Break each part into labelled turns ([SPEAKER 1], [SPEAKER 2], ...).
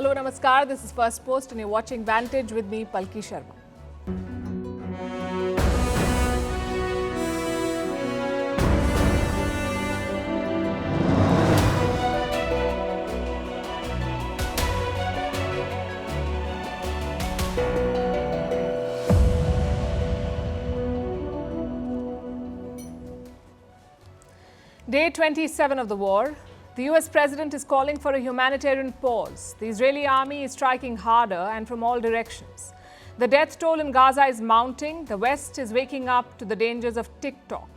[SPEAKER 1] hello, namaskar. This is Firstpost and you're watching Vantage with me, Palki Sharma. Day 27 of the war. The US president is calling for a humanitarian pause. The Israeli army is striking harder and from all directions. The death toll in Gaza is mounting. The West is waking up to the dangers of TikTok.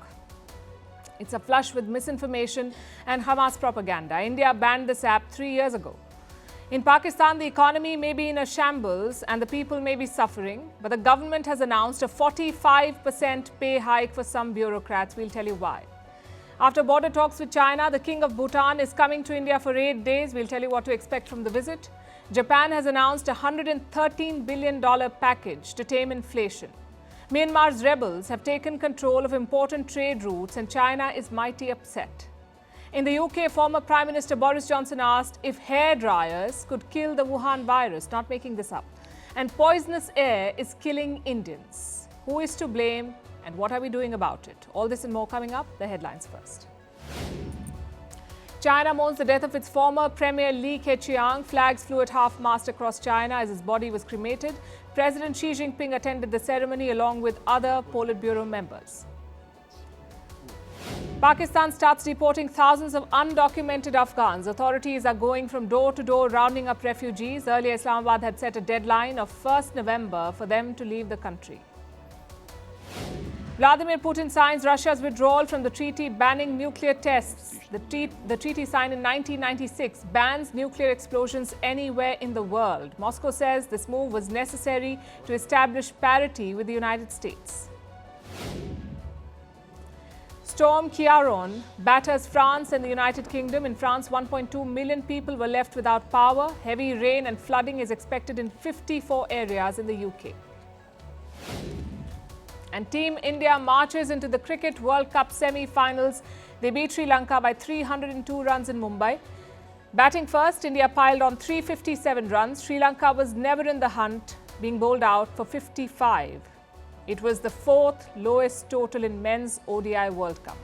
[SPEAKER 1] It's a flush with misinformation and Hamas propaganda. India banned this app 3 years ago. In Pakistan, the economy may be in a shambles and the people may be suffering, but the government has announced a 45% pay hike for some bureaucrats. We'll tell you why. After border talks with China, the King of Bhutan is coming to India for 8 days. We'll tell you what to expect from the visit. Japan has announced a $113 billion package to tame inflation. Myanmar's rebels have taken control of important trade routes and China is mighty upset. In the UK, former Prime Minister Boris Johnson asked if hair dryers could kill the Wuhan virus, not making this up. And poisonous air is killing Indians. Who is to blame? And what are we doing about it? All this and more coming up. The headlines first. China mourns the death of its former Premier Li Keqiang. Flags flew at half-mast across China as his body was cremated. President Xi Jinping attended the ceremony along with other Politburo members. Pakistan starts deporting thousands of undocumented Afghans. Authorities are going from door to door rounding up refugees. Earlier, Islamabad had set a deadline of 1st November for them to leave the country. Vladimir Putin signs Russia's withdrawal from the treaty banning nuclear tests. The treaty signed in 1996 bans nuclear explosions anywhere in the world. Moscow says this move was necessary to establish parity with the United States. Storm CIARAN batters France and the United Kingdom. In France, 1.2 million people were left without power. Heavy rain and flooding is expected in 54 areas in the UK. And Team India marches into the Cricket World Cup semi-finals. They beat Sri Lanka by 302 runs in Mumbai. Batting first, India piled on 357 runs. Sri Lanka was never in the hunt, being bowled out for 55. It was the 4th lowest total in men's ODI World Cup.